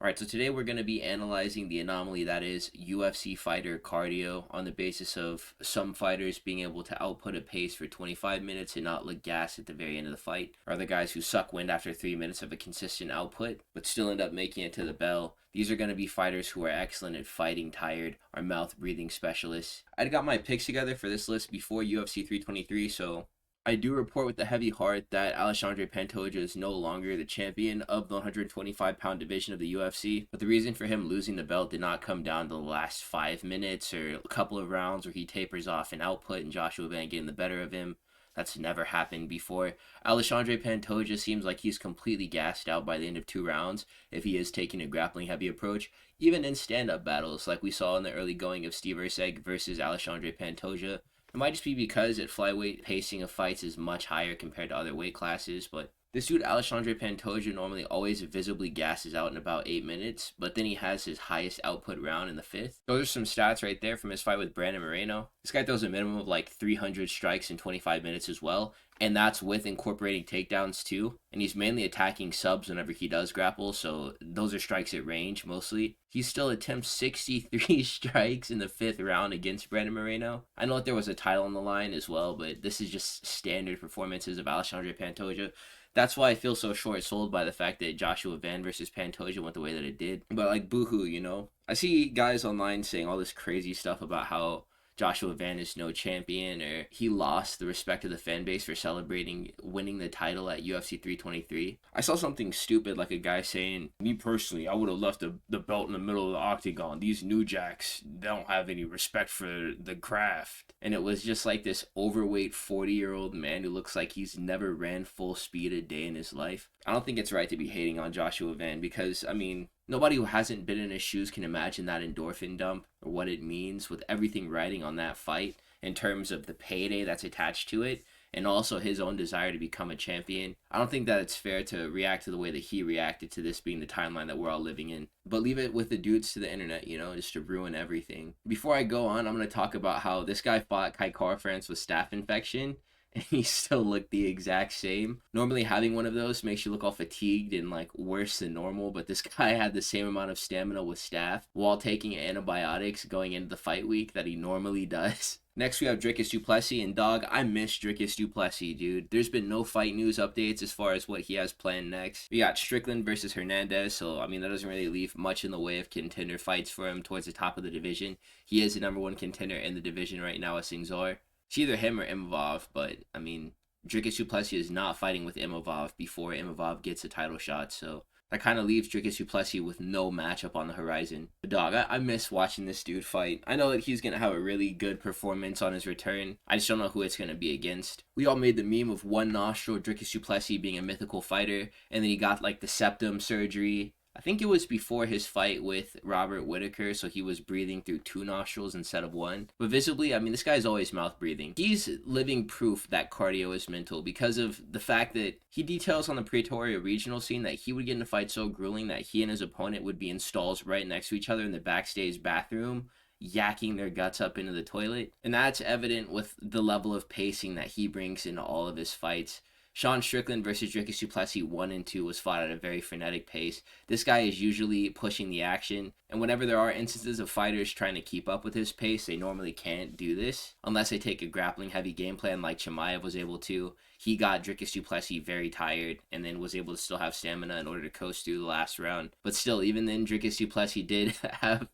Alright, so today we're going to be analyzing the anomaly that is UFC fighter cardio on the basis of some fighters being able to output a pace for 25 minutes and not look gassed at the very end of the fight, or the guys who suck wind after 3 minutes of a consistent output, but still end up making it to the bell. These are going to be fighters who are excellent at fighting tired, are mouth breathing specialists. I got my picks together for this list before UFC 323, so I do report with a heavy heart that Alexandre Pantoja is no longer the champion of the 125-pound division of the UFC, but the reason for him losing the belt did not come down to the last 5 minutes or a couple of rounds where he tapers off in output and Joshua Van getting the better of him. That's never happened before. Alexandre Pantoja seems like he's completely gassed out by the end of 2 rounds if he is taking a grappling heavy approach, even in stand-up battles like we saw in the early going of Steve Erceg versus Alexandre Pantoja. It might just be because at flyweight, pacing of fights is much higher compared to other weight classes, but this dude Alexandre Pantoja normally always visibly gasses out in about 8 minutes, but then he has his highest output round in the 5th. Those are some stats right there from his fight with Brandon Moreno. This guy throws a minimum of like 300 strikes in 25 minutes as well, and that's with incorporating takedowns too. And he's mainly attacking subs whenever he does grapple, so those are strikes at range mostly. He still attempts 63 strikes in the 5th round against Brandon Moreno. I know that there was a title on the line as well, but this is just standard performances of Alexandre Pantoja. That's why I feel so short-sold by the fact that Joshua Van versus Pantoja went the way that it did. But like, boohoo, you know? I see guys online saying all this crazy stuff about how Joshua Van is no champion, or he lost the respect of the fan base for celebrating winning the title at UFC 323. I saw something stupid like a guy saying, me personally, I would have left the belt in the middle of the octagon. These new jacks don't have any respect for the craft. And it was just like this overweight 40-year-old man who looks like he's never ran full speed a day in his life. I don't think it's right to be hating on Joshua Van because, I mean, nobody who hasn't been in his shoes can imagine that endorphin dump or what it means with everything riding on that fight in terms of the payday that's attached to it and also his own desire to become a champion. I don't think that it's fair to react to the way that he reacted to this being the timeline that we're all living in. But leave it with the dudes to the internet, you know, just to ruin everything. Before I go on, I'm going to talk about how this guy fought Kai Kara-France with staph infection and he still looked the exact same. Normally having one of those makes you look all fatigued and like worse than normal, but this guy had the same amount of stamina with staph while taking antibiotics going into the fight week that he normally does. Next, we have Dricus Du Plessis, and dog, I miss Dricus Du Plessis, dude. There's been no fight news updates as far as what he has planned next. We got Strickland versus Hernandez, so I mean, that doesn't really leave much in the way of contender fights for him towards the top of the division. He is the number 1 contender in the division right now at Singzor. It's either him or Imavov, but I mean, Dricus Du Plessis is not fighting with Imavov before Imavov gets a title shot, so that kind of leaves Dricus Du Plessis with no matchup on the horizon. But dog, I miss watching this dude fight. I know that he's going to have a really good performance on his return. I just don't know who it's going to be against. We all made the meme of one nostril Dricus Du Plessis being a mythical fighter, and then he got like the septum surgery. I think it was before his fight with Robert Whittaker, so he was breathing through 2 nostrils instead of 1. But visibly, I mean, this guy's always mouth breathing. He's living proof that cardio is mental because of the fact that he details on the Pretoria regional scene that he would get in a fight so grueling that he and his opponent would be in stalls right next to each other in the backstage bathroom, yakking their guts up into the toilet. And that's evident with the level of pacing that he brings into all of his fights. Sean Strickland versus Dricus Du Plessis 1 and 2 was fought at a very frenetic pace. This guy is usually pushing the action, and whenever there are instances of fighters trying to keep up with his pace, they normally can't do this, unless they take a grappling heavy game plan like Chimaev was able to. He got Dricus Du Plessis very tired, and then was able to still have stamina in order to coast through the last round. But still, even then, Dricus Du Plessis did have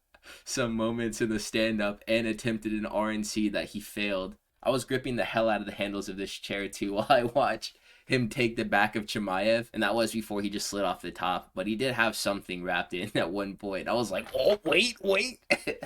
some moments in the stand-up and attempted an RNC that he failed. I was gripping the hell out of the handles of this chair too while I watched him take the back of Chimaev, and that was before he just slid off the top, but he did have something wrapped in at one point. I was like, oh, wait.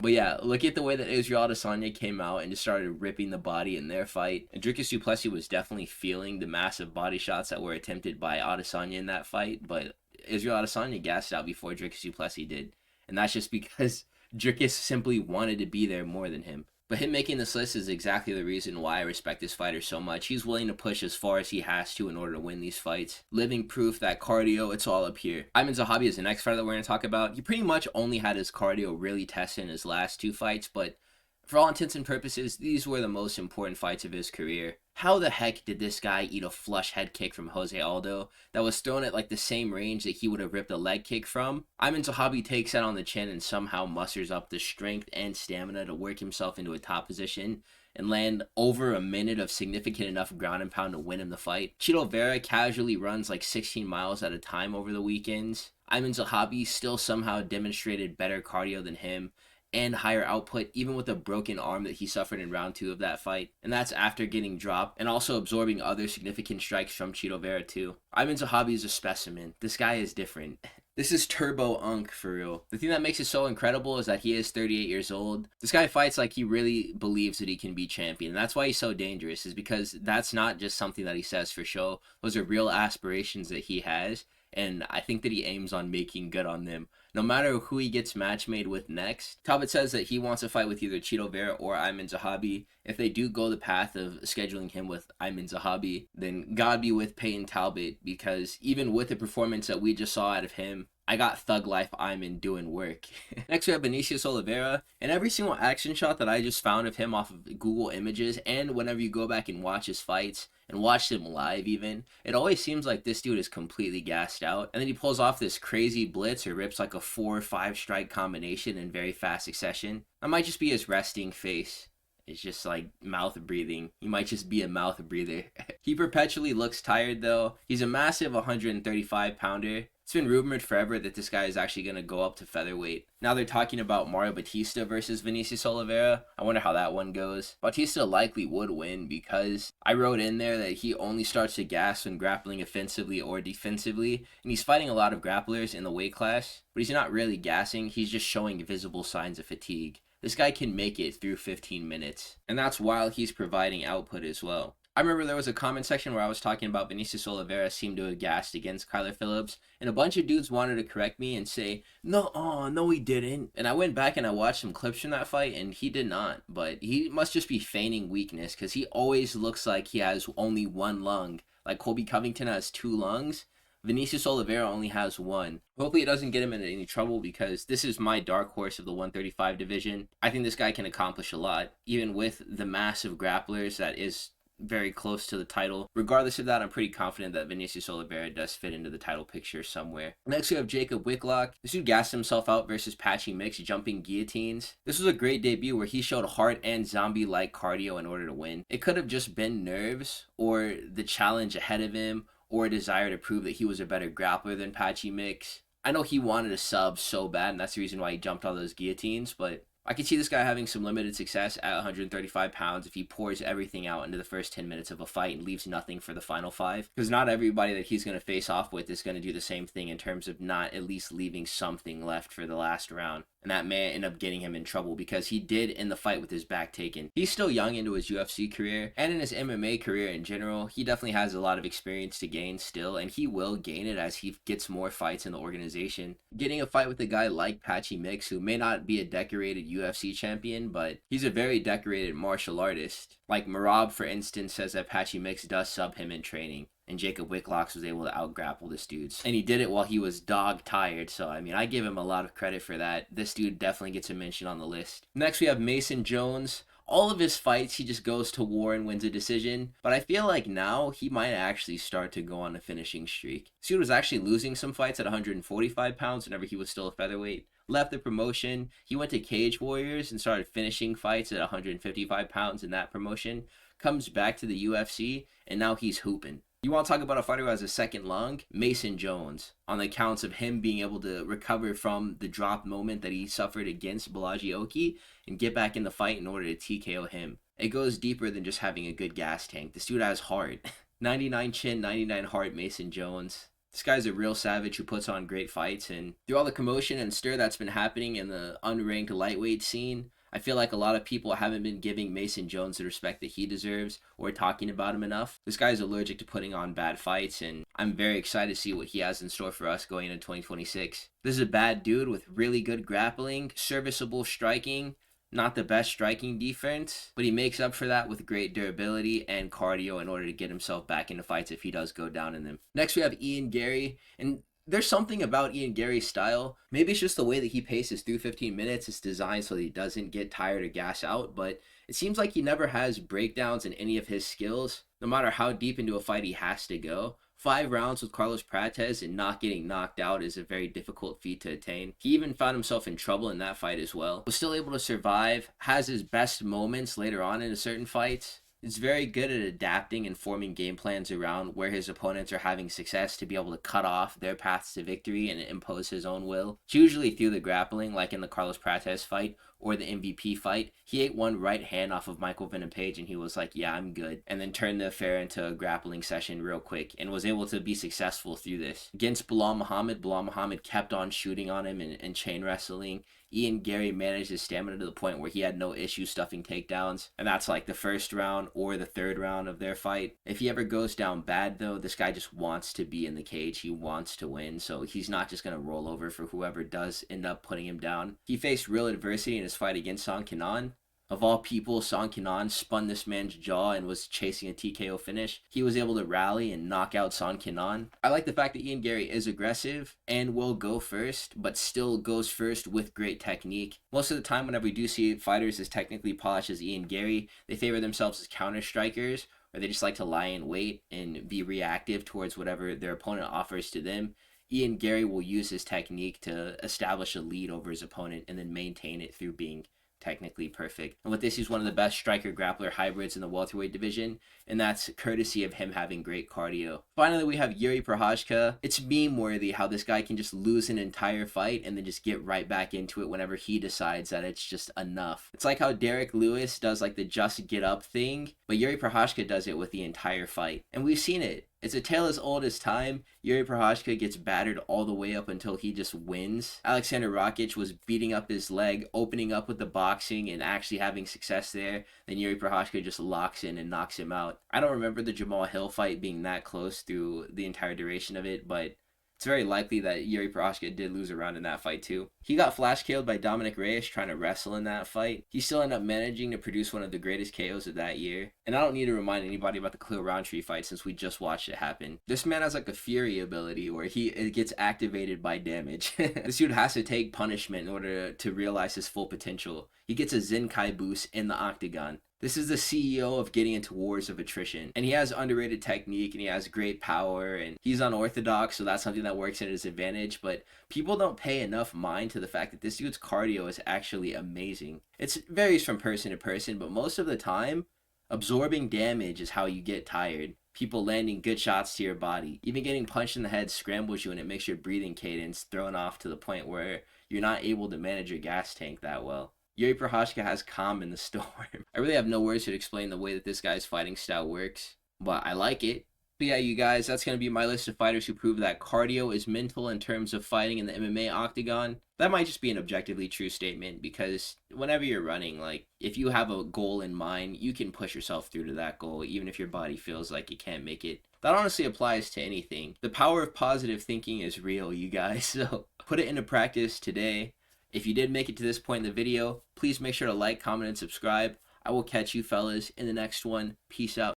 But yeah, look at the way that Israel Adesanya came out and just started ripping the body in their fight. And Dricus Du Plessis was definitely feeling the massive body shots that were attempted by Adesanya in that fight, but Israel Adesanya gassed out before Dricus Du Plessis did, and that's just because Dricus simply wanted to be there more than him. But him making this list is exactly the reason why I respect this fighter so much. He's willing to push as far as he has to in order to win these fights. Living proof that cardio, it's all up here. Aiemann Zahabi is the next fighter that we're going to talk about. He pretty much only had his cardio really tested in his last 2 fights, but for all intents and purposes, these were the most important fights of his career. How the heck did this guy eat a flush head kick from Jose Aldo that was thrown at like the same range that he would have ripped a leg kick from? Aiemann Zahabi takes that on the chin and somehow musters up the strength and stamina to work himself into a top position and land over a minute of significant enough ground and pound to win him the fight. Chito Vera casually runs like 16 miles at a time over the weekends. Aiemann Zahabi still somehow demonstrated better cardio than him and higher output, even with a broken arm that he suffered in round 2 of that fight. And that's after getting dropped and also absorbing other significant strikes from Chito Vera too. Aiemann Zahabi is a specimen. This guy is different. This is Turbo Unk for real. The thing that makes it so incredible is that he is 38 years old. This guy fights like he really believes that he can be champion. And that's why he's so dangerous, is because that's not just something that he says for show. Those are real aspirations that he has. And I think that he aims on making good on them, no matter who he gets match made with next. Talbot says that he wants to fight with either Chito Vera or Aiemann Zahabi. If they do go the path of scheduling him with Aiemann Zahabi, then God be with Peyton Talbot, because even with the performance that we just saw out of him, I got Thug Life Aiemann doing work. Next we have Vinicius Oliveira, and every single action shot that I just found of him off of Google Images, and whenever you go back and watch his fights, and watch him live even, it always seems like this dude is completely gassed out, and then he pulls off this crazy blitz or rips like a 4 or 5 strike combination in very fast succession. That might just be his resting face. It's just like mouth breathing. He might just be a mouth breather. He perpetually looks tired though. He's a massive 135 pounder. It's been rumored forever that this guy is actually going to go up to featherweight. Now they're talking about Mario Batista versus Vinicius Oliveira. I wonder how that one goes. Batista likely would win because I wrote in there that he only starts to gas when grappling offensively or defensively. And he's fighting a lot of grapplers in the weight class, but he's not really gassing. He's just showing visible signs of fatigue. This guy can make it through 15 minutes. And that's while he's providing output as well. I remember there was a comment section where I was talking about Vinicius Oliveira seemed to have gassed against Kyler Phillips, and a bunch of dudes wanted to correct me and say, no he didn't. And I went back and I watched some clips from that fight, and he did not. But he must just be feigning weakness, because he always looks like he has only one lung. Like Colby Covington has 2 lungs. Vinicius Oliveira only has 1. Hopefully it doesn't get him into any trouble, because this is my dark horse of the 135 division. I think this guy can accomplish a lot, even with the massive grapplers that is very close to the title. Regardless of that, I'm pretty confident that Vinicius Oliveira does fit into the title picture somewhere. Next we have Jakub Wiklacz. This dude gassed himself out versus Patchy Mix jumping guillotines. This was a great debut where he showed heart and zombie-like cardio in order to win. It could have just been nerves, or the challenge ahead of him, or a desire to prove that he was a better grappler than Patchy Mix. I know he wanted a sub so bad, and that's the reason why he jumped all those guillotines, but I could see this guy having some limited success at 135 pounds if he pours everything out into the first 10 minutes of a fight and leaves nothing for the final 5. Because not everybody that he's going to face off with is going to do the same thing in terms of not at least leaving something left for the last round. And that may end up getting him in trouble, because he did in the fight with his back taken. He's still young into his UFC career, and in his MMA career in general. He definitely has a lot of experience to gain still, and he will gain it as he gets more fights in the organization. Getting a fight with a guy like Patchy Mix, who may not be a decorated UFC champion, but he's a very decorated martial artist. Like Marab, for instance, says that Patchy Mix does sub him in training, and Jakub Wiklacz was able to out-grapple this dude. And he did it while he was dog-tired, so I mean, I give him a lot of credit for that. This dude definitely gets a mention on the list. Next, we have Mason Jones. All of his fights, he just goes to war and wins a decision, but I feel like now he might actually start to go on a finishing streak. This dude was actually losing some fights at 145 pounds whenever he was still a featherweight. Left the promotion, he went to Cage Warriors and started finishing fights at 155 pounds in that promotion. Comes back to the UFC, and now he's hooping. You want to talk about a fighter who has a second lung? Mason Jones, on the accounts of him being able to recover from the drop moment that he suffered against Balaji Oki and get back in the fight in order to TKO him. It goes deeper than just having a good gas tank. This dude has heart. 99 chin, 99 heart, Mason Jones. This guy's a real savage who puts on great fights, and through all the commotion and stir that's been happening in the unranked lightweight scene, I feel like a lot of people haven't been giving Mason Jones the respect that he deserves or talking about him enough. This guy's allergic to putting on bad fights, and I'm very excited to see what he has in store for us going into 2026. This is a bad dude with really good grappling, serviceable striking, not the best striking defense, but he makes up for that with great durability and cardio in order to get himself back into fights if he does go down in them. Next we have Garry, and There's something about Ian Garry's style. Maybe it's just the way that he paces through 15 minutes. It's designed so that he doesn't get tired or gas out, but it seems like he never has breakdowns in any of his skills, no matter how deep into a fight he has to go. 5 rounds with Carlos Prates and not getting knocked out is a very difficult feat to attain. He even found himself in trouble in that fight as well. Was still able to survive, has his best moments later on in a certain fight. Is very good at adapting and forming game plans around where his opponents are having success to be able to cut off their paths to victory and impose his own will. It's usually through the grappling, like in the Carlos Prates fight or the MVP fight. He ate one right hand off of Michael Venom Page and he was like, yeah, I'm good. And then turned the affair into a grappling session real quick and was able to be successful through this. Against Bilal Muhammad kept on shooting on him and chain wrestling. Ian Garry managed his stamina to the point where he had no issue stuffing takedowns. And that's like the first round or the third round of their fight. If he ever goes down bad though, this guy just wants to be in the cage. He wants to win. So he's not just going to roll over for whoever does end up putting him down. He faced real adversity in his fight against Song Kenan. Of all people, Song Kenan spun this man's jaw and was chasing a TKO finish. He was able to rally and knock out Song Kenan. I like the fact that Ian Garry is aggressive and will go first, but still goes first with great technique. Most of the time, whenever we do see fighters as technically polished as Ian Garry, they favor themselves as counter strikers, or they just like to lie in wait and be reactive towards whatever their opponent offers to them. Ian Garry will use his technique to establish a lead over his opponent and then maintain it through being technically perfect. And with this, he's one of the best striker grappler hybrids in the welterweight division, and that's courtesy of him having great cardio. Finally, we have Jiri Prochazka. It's meme worthy how this guy can just lose an entire fight and then just get right back into it whenever he decides that it's just enough. It's like how Derek Lewis does like the just get up thing, but Jiri Prochazka does it with the entire fight. And we've seen it. It's a tale as old as time. Jiri Prochazka gets battered all the way up until he just wins. Alexander Rakic was beating up his leg, opening up with the boxing and actually having success there. Then Jiri Prochazka just locks in and knocks him out. I don't remember the Jamal Hill fight being that close through the entire duration of it, but it's very likely that Jiri Prochazka did lose a round in that fight too. He got flash KO'd by Dominic Reyes trying to wrestle in that fight. He still ended up managing to produce one of the greatest KOs of that year. And I don't need to remind anybody about the Khalil Rountree fight since we just watched it happen. This man has like a Fury ability where it gets activated by damage. This dude has to take punishment in order to realize his full potential. He gets a Zenkai boost in the octagon. This is the CEO of getting into wars of attrition. And he has underrated technique and he has great power and he's unorthodox, so that's something that works in his advantage. But people don't pay enough mind to the fact that this dude's cardio is actually amazing. It varies from person to person, but most of the time, absorbing damage is how you get tired. People landing good shots to your body. Even getting punched in the head scrambles you and it makes your breathing cadence thrown off to the point where you're not able to manage your gas tank that well. Jiri Prochazka has calm in the storm. I really have no words to explain the way that this guy's fighting style works, but I like it. But yeah, you guys, that's going to be my list of fighters who prove that cardio is mental in terms of fighting in the MMA octagon. That might just be an objectively true statement because whenever you're running, like, if you have a goal in mind, you can push yourself through to that goal, even if your body feels like it can't make it. That honestly applies to anything. The power of positive thinking is real, you guys, so put it into practice today. If you did make it to this point in the video, please make sure to like, comment, and subscribe. I will catch you fellas in the next one. Peace out.